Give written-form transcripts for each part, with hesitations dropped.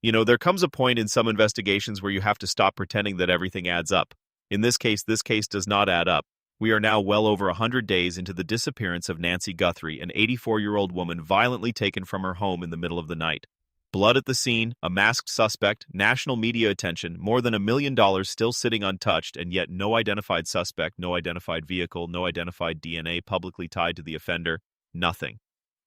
There comes a point in some investigations where you have to stop pretending that everything adds up. In this case does not add up. We are now well over 100 days into the disappearance of Nancy Guthrie, an 84-year-old woman violently taken from her home in the middle of the night. Blood at the scene, a masked suspect, national media attention, more than $1 million still sitting untouched, and yet no identified suspect, no identified vehicle, no identified DNA publicly tied to the offender, nothing.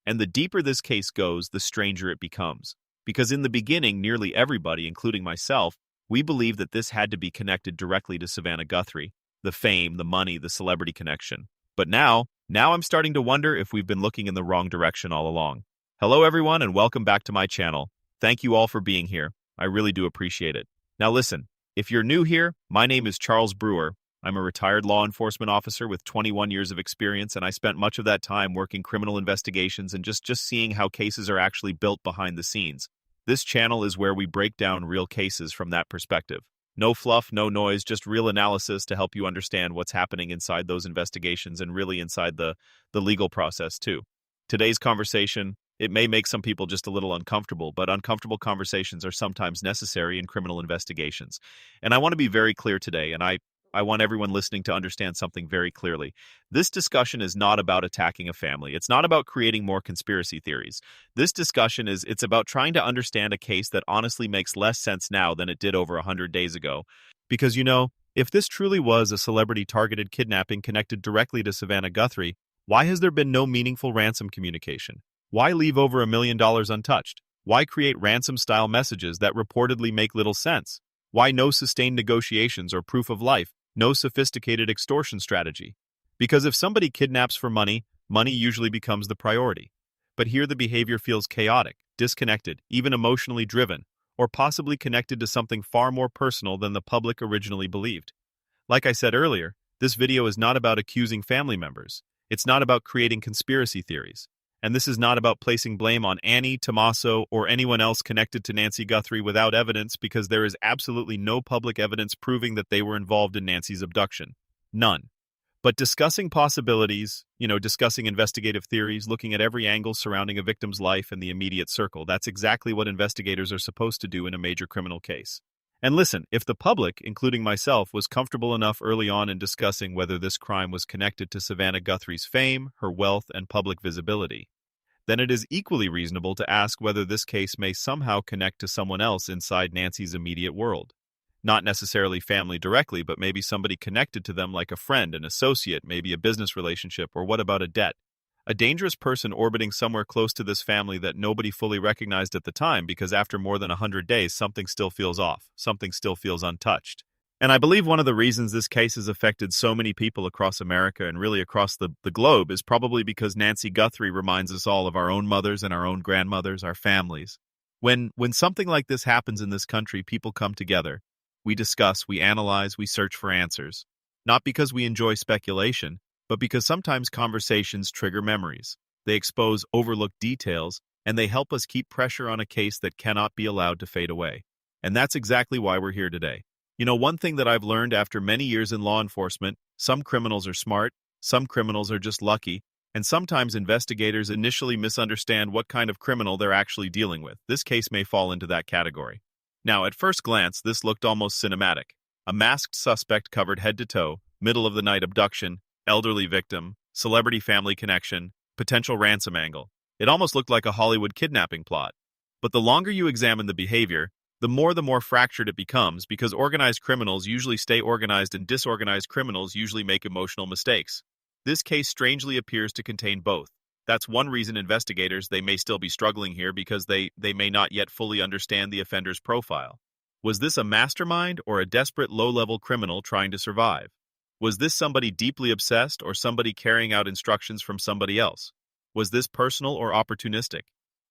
And the deeper this case goes, the stranger it becomes. Because in the beginning, nearly everybody, including myself, we believed that this had to be connected directly to Savannah Guthrie, the fame, the money, the celebrity connection. But now I'm starting to wonder if we've been looking in the wrong direction all along. Hello everyone and welcome back to my channel. Thank you all for being here. I really do appreciate it. Now listen, if you're new here, my name is Charles Brewer. I'm a retired law enforcement officer with 21 years of experience, and I spent much of that time working criminal investigations and just seeing how cases are actually built behind the scenes. This channel is where we break down real cases from that perspective. No fluff, no noise, just real analysis to help you understand what's happening inside those investigations and really inside the legal process too. Today's conversation, it may make some people just a little uncomfortable, but uncomfortable conversations are sometimes necessary in criminal investigations. And I want to be very clear today, and I want everyone listening to understand something very clearly. This discussion is not about attacking a family. It's not about creating more conspiracy theories. This discussion it's about trying to understand a case that honestly makes less sense now than it did over 100 days ago. Because, if this truly was a celebrity-targeted kidnapping connected directly to Savannah Guthrie, why has there been no meaningful ransom communication? Why leave over $1 million untouched? Why create ransom-style messages that reportedly make little sense? Why no sustained negotiations or proof of life? No sophisticated extortion strategy. Because if somebody kidnaps for money, money usually becomes the priority. But here the behavior feels chaotic, disconnected, even emotionally driven, or possibly connected to something far more personal than the public originally believed. Like I said earlier, this video is not about accusing family members. It's not about creating conspiracy theories. And this is not about placing blame on Annie, Tommaso, or anyone else connected to Nancy Guthrie without evidence, because there is absolutely no public evidence proving that they were involved in Nancy's abduction. None. But discussing possibilities, discussing investigative theories, looking at every angle surrounding a victim's life and the immediate circle, that's exactly what investigators are supposed to do in a major criminal case. And listen, if the public, including myself, was comfortable enough early on in discussing whether this crime was connected to Savannah Guthrie's fame, her wealth, and public visibility, then it is equally reasonable to ask whether this case may somehow connect to someone else inside Nancy's immediate world. Not necessarily family directly, but maybe somebody connected to them like a friend, an associate, maybe a business relationship, or what about a debt? A dangerous person orbiting somewhere close to this family that nobody fully recognized at the time, because after more than 100 days, something still feels off. Something still feels untouched. And I believe one of the reasons this case has affected so many people across America and really across the globe is probably because Nancy Guthrie reminds us all of our own mothers and our own grandmothers, our families. When something like this happens in this country, people come together. We discuss, we analyze, we search for answers. Not because we enjoy speculation, but because sometimes conversations trigger memories. They expose overlooked details, and they help us keep pressure on a case that cannot be allowed to fade away. And that's exactly why we're here today. One thing that I've learned after many years in law enforcement, some criminals are smart, some criminals are just lucky, and sometimes investigators initially misunderstand what kind of criminal they're actually dealing with. This case may fall into that category. Now, at first glance, this looked almost cinematic. A masked suspect covered head to toe, middle-of-the-night abduction, elderly victim, celebrity family connection, potential ransom angle. It almost looked like a Hollywood kidnapping plot. But the longer you examine the behavior, the more fractured it becomes, because organized criminals usually stay organized and disorganized criminals usually make emotional mistakes. This case strangely appears to contain both. That's one reason investigators, they may still be struggling here, because they may not yet fully understand the offender's profile. Was this a mastermind or a desperate low-level criminal trying to survive? Was this somebody deeply obsessed or somebody carrying out instructions from somebody else? Was this personal or opportunistic?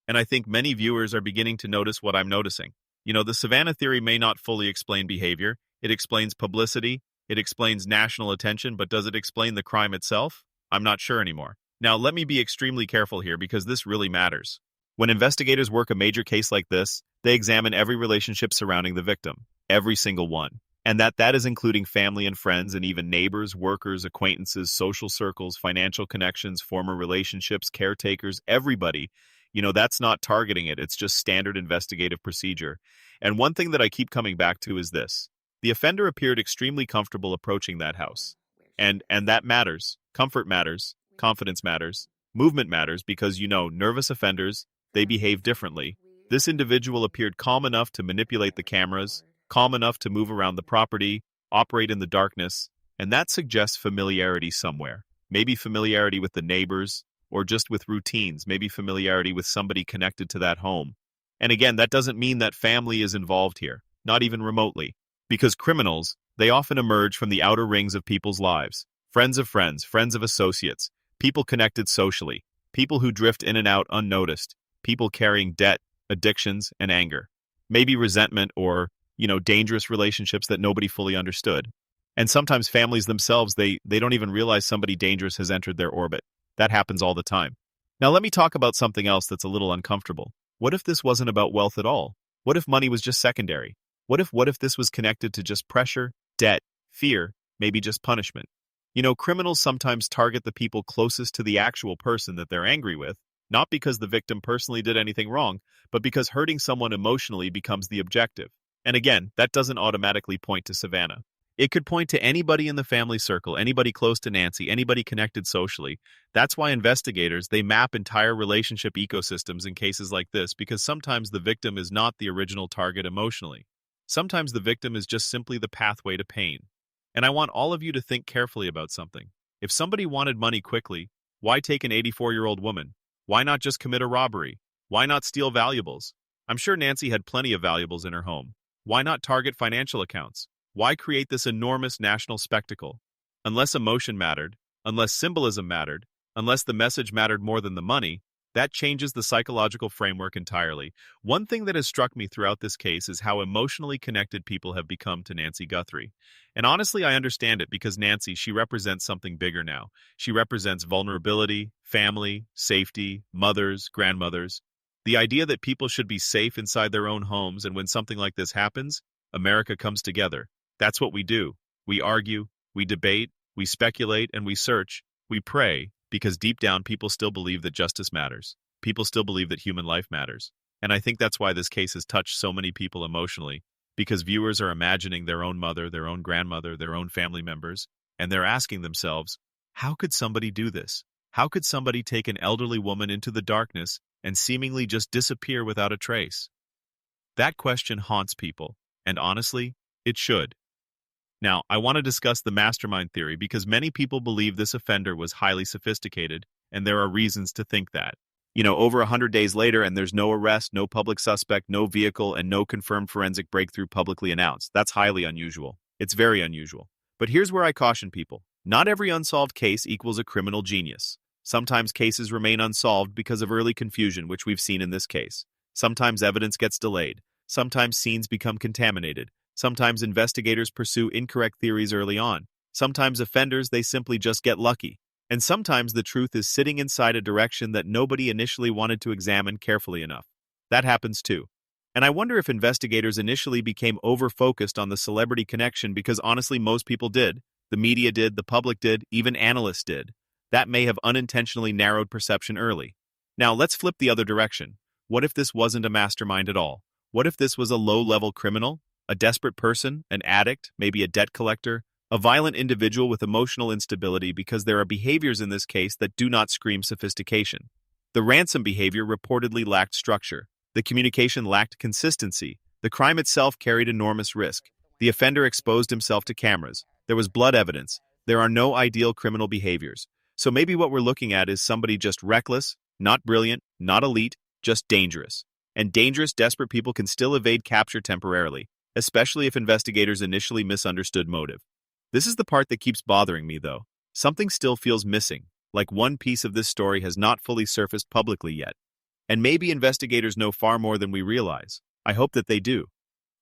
And I think many viewers are beginning to notice what I'm noticing. The Savannah theory may not fully explain behavior. It explains publicity. It explains national attention, but does it explain the crime itself? I'm not sure anymore. Now, let me be extremely careful here, because this really matters. When investigators work a major case like this, they examine every relationship surrounding the victim. Every single one. And that is including family and friends and even neighbors, workers, acquaintances, social circles, financial connections, former relationships, caretakers, everybody. That's not targeting it. It's just standard investigative procedure. And one thing that I keep coming back to is this. The offender appeared extremely comfortable approaching that house. And that matters. Comfort matters. Confidence matters. Movement matters because, nervous offenders, they behave differently. This individual appeared calm enough to manipulate the cameras, calm enough to move around the property, operate in the darkness, and that suggests familiarity somewhere. Maybe familiarity with the neighbors, or just with routines, maybe familiarity with somebody connected to that home. And again, that doesn't mean that family is involved here, not even remotely, because criminals, they often emerge from the outer rings of people's lives. Friends of associates, people connected socially, people who drift in and out unnoticed, people carrying debt, addictions, and anger. Maybe resentment or, dangerous relationships that nobody fully understood. And sometimes families themselves, they don't even realize somebody dangerous has entered their orbit. That happens all the time. Now let me talk about something else that's a little uncomfortable. What if this wasn't about wealth at all? What if money was just secondary? What if this was connected to just pressure, debt, fear, maybe just punishment? Criminals sometimes target the people closest to the actual person that they're angry with, not because the victim personally did anything wrong, but because hurting someone emotionally becomes the objective. And again, that doesn't automatically point to Savannah. It could point to anybody in the family circle, anybody close to Nancy, anybody connected socially. That's why investigators, they map entire relationship ecosystems in cases like this, because sometimes the victim is not the original target emotionally. Sometimes the victim is just simply the pathway to pain. And I want all of you to think carefully about something. If somebody wanted money quickly, why take an 84-year-old woman? Why not just commit a robbery? Why not steal valuables? I'm sure Nancy had plenty of valuables in her home. Why not target financial accounts? Why create this enormous national spectacle? Unless emotion mattered, unless symbolism mattered, unless the message mattered more than the money, that changes the psychological framework entirely. One thing that has struck me throughout this case is how emotionally connected people have become to Nancy Guthrie. And honestly, I understand it because Nancy, she represents something bigger now. She represents vulnerability, family, safety, mothers, grandmothers. The idea that people should be safe inside their own homes, and when something like this happens, America comes together. That's what we do. We argue, we debate, we speculate, and we search. We pray, because deep down people still believe that justice matters. People still believe that human life matters. And I think that's why this case has touched so many people emotionally, because viewers are imagining their own mother, their own grandmother, their own family members, and they're asking themselves, how could somebody do this? How could somebody take an elderly woman into the darkness and seemingly just disappear without a trace? That question haunts people, and honestly, it should. Now, I want to discuss the mastermind theory because many people believe this offender was highly sophisticated, and there are reasons to think that. Over 100 days later, and there's no arrest, no public suspect, no vehicle, and no confirmed forensic breakthrough publicly announced. That's highly unusual. It's very unusual. But here's where I caution people. Not every unsolved case equals a criminal genius. Sometimes cases remain unsolved because of early confusion, which we've seen in this case. Sometimes evidence gets delayed. Sometimes scenes become contaminated. Sometimes investigators pursue incorrect theories early on. Sometimes offenders, they simply just get lucky. And sometimes the truth is sitting inside a direction that nobody initially wanted to examine carefully enough. That happens too. And I wonder if investigators initially became over-focused on the celebrity connection because honestly most people did. The media did, the public did, even analysts did. That may have unintentionally narrowed perception early. Now let's flip the other direction. What if this wasn't a mastermind at all? What if this was a low-level criminal? A desperate person, an addict, maybe a debt collector, a violent individual with emotional instability because there are behaviors in this case that do not scream sophistication. The ransom behavior reportedly lacked structure. The communication lacked consistency. The crime itself carried enormous risk. The offender exposed himself to cameras. There was blood evidence. There are no ideal criminal behaviors. So maybe what we're looking at is somebody just reckless, not brilliant, not elite, just dangerous. And dangerous, desperate people can still evade capture temporarily, especially if investigators initially misunderstood motive. This is the part that keeps bothering me, though. Something still feels missing, like one piece of this story has not fully surfaced publicly yet. And maybe investigators know far more than we realize. I hope that they do.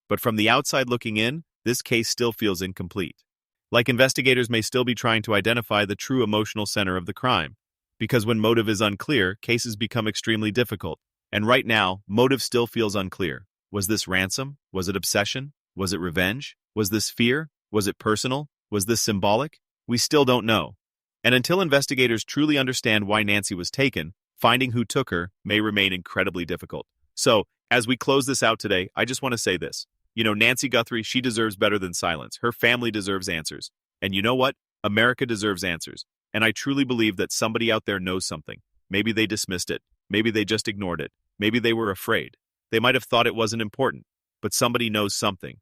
But from the outside looking in, this case still feels incomplete. Like investigators may still be trying to identify the true emotional center of the crime. Because when motive is unclear, cases become extremely difficult. And right now, motive still feels unclear. Was this ransom? Was it obsession? Was it revenge? Was this fear? Was it personal? Was this symbolic? We still don't know. And until investigators truly understand why Nancy was taken, finding who took her may remain incredibly difficult. So, as we close this out today, I just want to say this. Nancy Guthrie, she deserves better than silence. Her family deserves answers. And you know what? America deserves answers. And I truly believe that somebody out there knows something. Maybe they dismissed it. Maybe they just ignored it. Maybe they were afraid. They might have thought it wasn't important. But somebody knows something.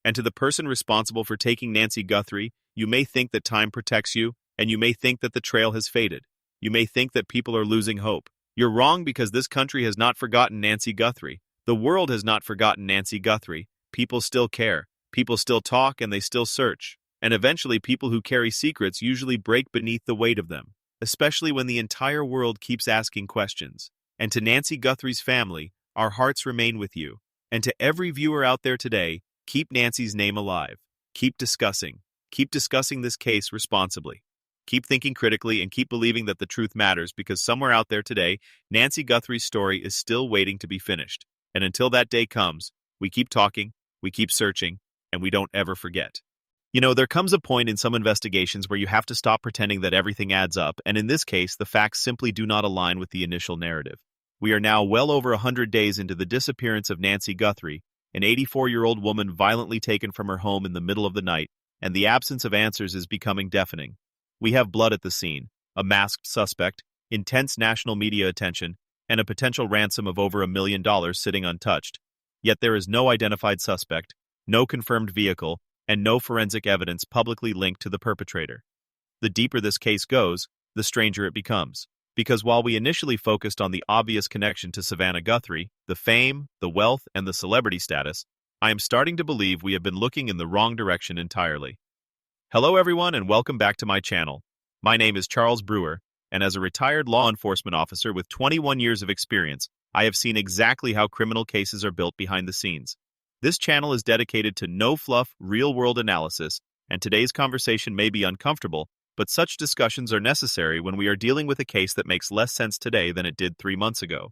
And to the person responsible for taking Nancy Guthrie, you may think that time protects you, and you may think that the trail has faded. You may think that people are losing hope. You're wrong, because this country has not forgotten Nancy Guthrie. The world has not forgotten Nancy Guthrie. People still care. People still talk, and they still search. And eventually, people who carry secrets usually break beneath the weight of them, especially when the entire world keeps asking questions. And to Nancy Guthrie's family, our hearts remain with you. And to every viewer out there today, keep Nancy's name alive. Keep discussing. Keep discussing this case responsibly. Keep thinking critically and keep believing that the truth matters, because somewhere out there today, Nancy Guthrie's story is still waiting to be finished. And until that day comes, we keep talking, we keep searching, and we don't ever forget. There comes a point in some investigations where you have to stop pretending that everything adds up, and in this case, the facts simply do not align with the initial narrative. We are now well over 100 days into the disappearance of Nancy Guthrie, an 84-year-old woman violently taken from her home in the middle of the night, and the absence of answers is becoming deafening. We have blood at the scene, a masked suspect, intense national media attention, and a potential ransom of over $1 million sitting untouched. Yet there is no identified suspect, no confirmed vehicle, and no forensic evidence publicly linked to the perpetrator. The deeper this case goes, the stranger it becomes. Because while we initially focused on the obvious connection to Savannah Guthrie, the fame, the wealth, and the celebrity status, I am starting to believe we have been looking in the wrong direction entirely. Hello everyone, and welcome back to my channel. My name is Charles Brewer, and as a retired law enforcement officer with 21 years of experience, I have seen exactly how criminal cases are built behind the scenes. This channel is dedicated to no-fluff, real-world analysis, and today's conversation may be uncomfortable, but such discussions are necessary when we are dealing with a case that makes less sense today than it did 3 months ago.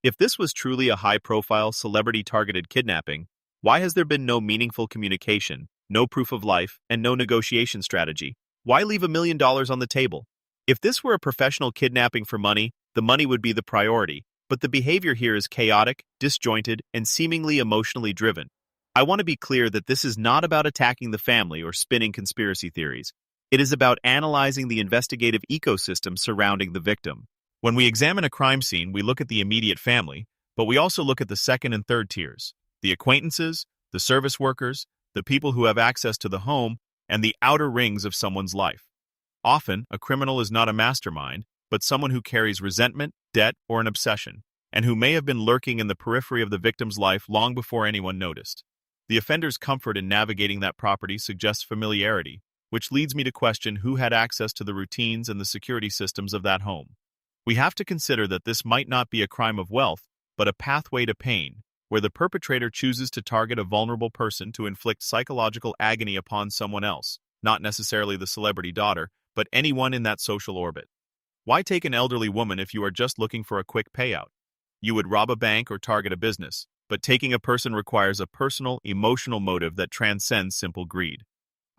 If this was truly a high-profile, celebrity-targeted kidnapping, why has there been no meaningful communication, no proof of life, and no negotiation strategy? Why leave $1 million on the table? If this were a professional kidnapping for money, the money would be the priority, but the behavior here is chaotic, disjointed, and seemingly emotionally driven. I want to be clear that this is not about attacking the family or spinning conspiracy theories. It is about analyzing the investigative ecosystem surrounding the victim. When we examine a crime scene, we look at the immediate family, but we also look at the second and third tiers, the acquaintances, the service workers, the people who have access to the home, and the outer rings of someone's life. Often, a criminal is not a mastermind, but someone who carries resentment, debt, or an obsession, and who may have been lurking in the periphery of the victim's life long before anyone noticed. The offender's comfort in navigating that property suggests familiarity, which leads me to question who had access to the routines and the security systems of that home. We have to consider that this might not be a crime of wealth, but a pathway to pain, where the perpetrator chooses to target a vulnerable person to inflict psychological agony upon someone else, not necessarily the celebrity daughter, but anyone in that social orbit. Why take an elderly woman if you are just looking for a quick payout? You would rob a bank or target a business, but taking a person requires a personal, emotional motive that transcends simple greed.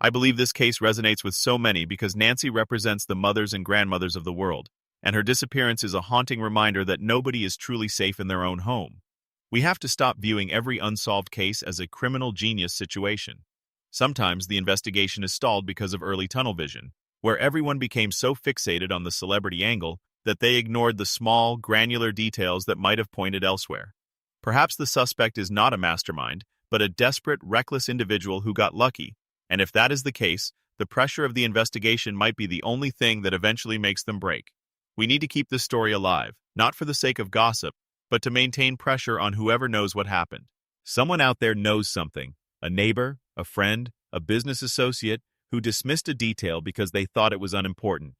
I believe this case resonates with so many because Nancy represents the mothers and grandmothers of the world, and her disappearance is a haunting reminder that nobody is truly safe in their own home. We have to stop viewing every unsolved case as a criminal genius situation. Sometimes the investigation is stalled because of early tunnel vision, where everyone became so fixated on the celebrity angle that they ignored the small, granular details that might have pointed elsewhere. Perhaps the suspect is not a mastermind, but a desperate, reckless individual who got lucky, and if that is the case, the pressure of the investigation might be the only thing that eventually makes them break. We need to keep this story alive, not for the sake of gossip, but to maintain pressure on whoever knows what happened. Someone out there knows something, a neighbor, a friend, a business associate, who dismissed a detail because they thought it was unimportant.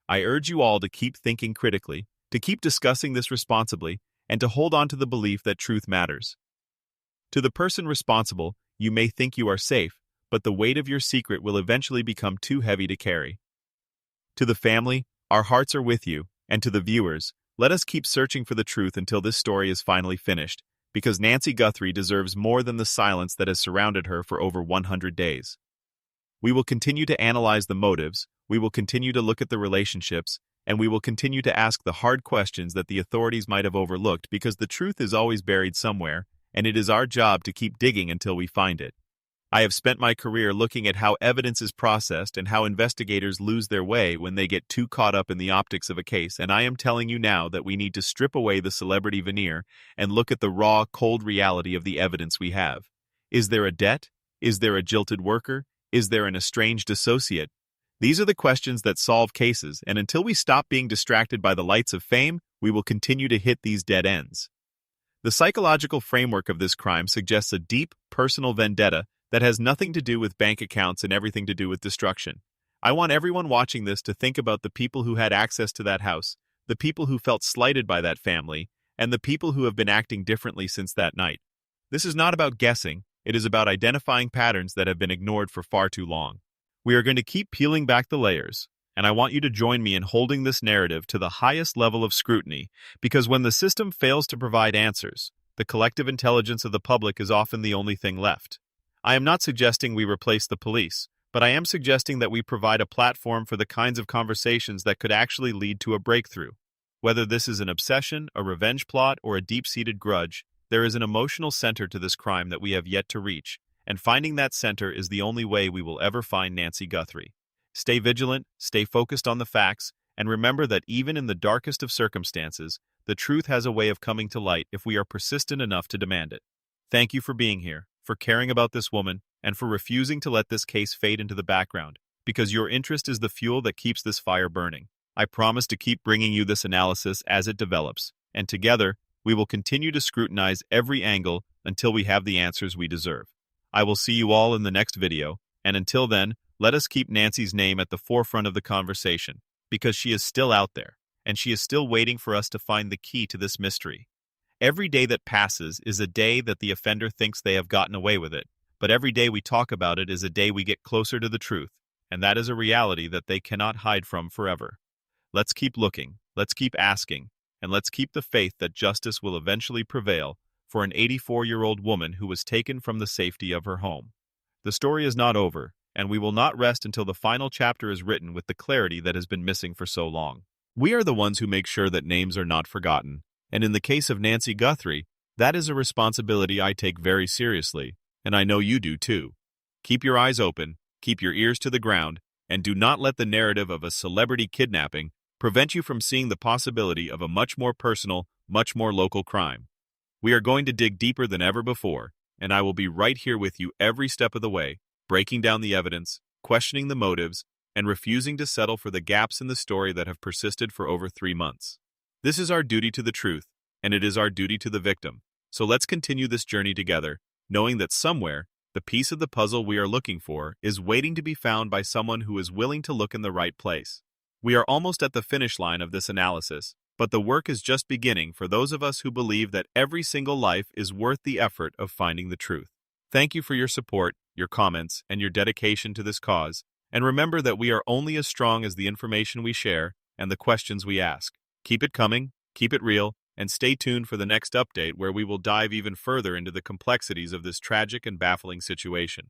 I urge you all to keep thinking critically, to keep discussing this responsibly, and to hold on to the belief that truth matters. To the person responsible, you may think you are safe, but the weight of your secret will eventually become too heavy to carry. To the family, our hearts are with you, and to the viewers, let us keep searching for the truth until this story is finally finished, because Nancy Guthrie deserves more than the silence that has surrounded her for over 100 days. We will continue to analyze the motives, we will continue to look at the relationships, and we will continue to ask the hard questions that the authorities might have overlooked because the truth is always buried somewhere, and it is our job to keep digging until we find it. I have spent my career looking at how evidence is processed and how investigators lose their way when they get too caught up in the optics of a case, and I am telling you now that we need to strip away the celebrity veneer and look at the raw, cold reality of the evidence we have. Is there a debt? Is there a jilted worker? Is there an estranged associate? These are the questions that solve cases, and until we stop being distracted by the lights of fame, we will continue to hit these dead ends. The psychological framework of this crime suggests a deep, personal vendetta that has nothing to do with bank accounts and everything to do with destruction. I want everyone watching this to think about the people who had access to that house, the people who felt slighted by that family, and the people who have been acting differently since that night. This is not about guessing, it is about identifying patterns that have been ignored for far too long. We are going to keep peeling back the layers, and I want you to join me in holding this narrative to the highest level of scrutiny, because when the system fails to provide answers, the collective intelligence of the public is often the only thing left. I am not suggesting we replace the police, but I am suggesting that we provide a platform for the kinds of conversations that could actually lead to a breakthrough. Whether this is an obsession, a revenge plot, or a deep-seated grudge, there is an emotional center to this crime that we have yet to reach, and finding that center is the only way we will ever find Nancy Guthrie. Stay vigilant, stay focused on the facts, and remember that even in the darkest of circumstances, the truth has a way of coming to light if we are persistent enough to demand it. Thank you for being here, for caring about this woman, and for refusing to let this case fade into the background, because your interest is the fuel that keeps this fire burning. I promise to keep bringing you this analysis as it develops, and together, we will continue to scrutinize every angle until we have the answers we deserve. I will see you all in the next video, and until then, let us keep Nancy's name at the forefront of the conversation, because she is still out there, and she is still waiting for us to find the key to this mystery. Every day that passes is a day that the offender thinks they have gotten away with it, but every day we talk about it is a day we get closer to the truth, and that is a reality that they cannot hide from forever. Let's keep looking, let's keep asking, and let's keep the faith that justice will eventually prevail for an 84-year-old woman who was taken from the safety of her home. The story is not over, and we will not rest until the final chapter is written with the clarity that has been missing for so long. We are the ones who make sure that names are not forgotten, and in the case of Nancy Guthrie, that is a responsibility I take very seriously, and I know you do too. Keep your eyes open, keep your ears to the ground, and do not let the narrative of a celebrity kidnapping prevent you from seeing the possibility of a much more personal, much more local crime. We are going to dig deeper than ever before, and I will be right here with you every step of the way, breaking down the evidence, questioning the motives, and refusing to settle for the gaps in the story that have persisted for over 3 months. This is our duty to the truth, and it is our duty to the victim. So let's continue this journey together, knowing that somewhere, the piece of the puzzle we are looking for is waiting to be found by someone who is willing to look in the right place. We are almost at the finish line of this analysis, but the work is just beginning for those of us who believe that every single life is worth the effort of finding the truth. Thank you for your support, your comments, and your dedication to this cause, and remember that we are only as strong as the information we share and the questions we ask. Keep it coming, keep it real, and stay tuned for the next update where we will dive even further into the complexities of this tragic and baffling situation.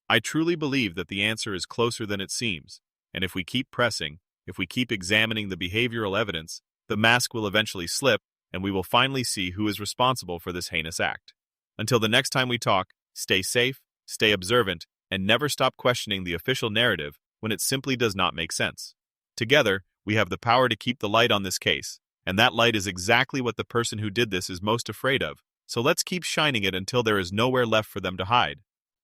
I truly believe that the answer is closer than it seems, and if we keep pressing, if we keep examining the behavioral evidence, the mask will eventually slip, and we will finally see who is responsible for this heinous act. Until the next time we talk, stay safe, stay observant, and never stop questioning the official narrative when it simply does not make sense. Together, we have the power to keep the light on this case, and that light is exactly what the person who did this is most afraid of, so let's keep shining it until there is nowhere left for them to hide.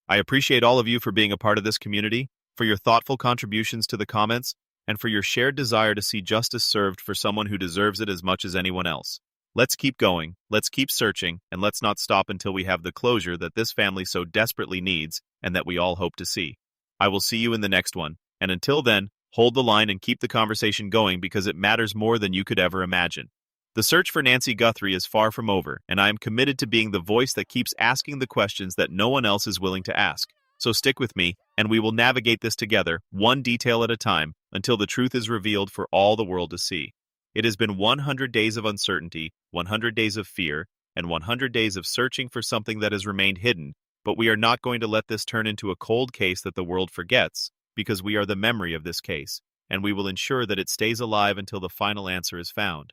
I appreciate all of you for being a part of this community, for your thoughtful contributions to the comments, and for your shared desire to see justice served for someone who deserves it as much as anyone else. Let's keep going, let's keep searching, and let's not stop until we have the closure that this family so desperately needs and that we all hope to see. I will see you in the next one, and until then, hold the line and keep the conversation going because it matters more than you could ever imagine. The search for Nancy Guthrie is far from over, and I am committed to being the voice that keeps asking the questions that no one else is willing to ask. So stick with me, and we will navigate this together, one detail at a time, until the truth is revealed for all the world to see. It has been 100 days of uncertainty, 100 days of fear, and 100 days of searching for something that has remained hidden, but we are not going to let this turn into a cold case that the world forgets, because we are the memory of this case, and we will ensure that it stays alive until the final answer is found.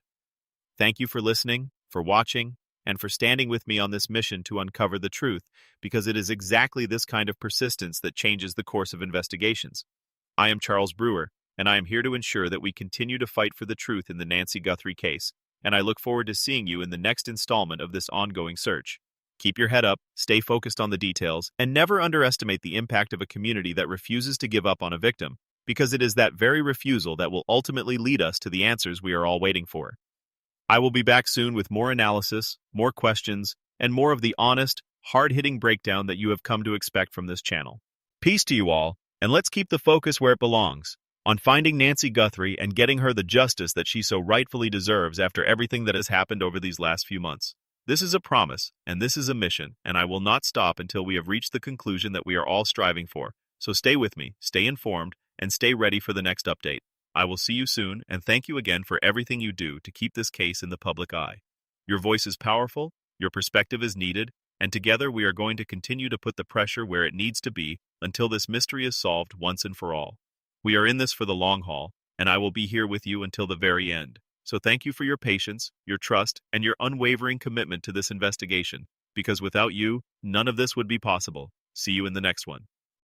Thank you for listening, for watching, and for standing with me on this mission to uncover the truth, because it is exactly this kind of persistence that changes the course of investigations. I am Charles Brewer, and I am here to ensure that we continue to fight for the truth in the Nancy Guthrie case, and I look forward to seeing you in the next installment of this ongoing search. Keep your head up, stay focused on the details, and never underestimate the impact of a community that refuses to give up on a victim, because it is that very refusal that will ultimately lead us to the answers we are all waiting for. I will be back soon with more analysis, more questions, and more of the honest, hard-hitting breakdown that you have come to expect from this channel. Peace to you all, and let's keep the focus where it belongs, on finding Nancy Guthrie and getting her the justice that she so rightfully deserves after everything that has happened over these last few months. This is a promise, and this is a mission, and I will not stop until we have reached the conclusion that we are all striving for. So stay with me, stay informed, and stay ready for the next update. I will see you soon, and thank you again for everything you do to keep this case in the public eye. Your voice is powerful, your perspective is needed, and together we are going to continue to put the pressure where it needs to be until this mystery is solved once and for all. We are in this for the long haul, and I will be here with you until the very end. So thank you for your patience, your trust, and your unwavering commitment to this investigation, because without you, none of this would be possible. See you in the next one.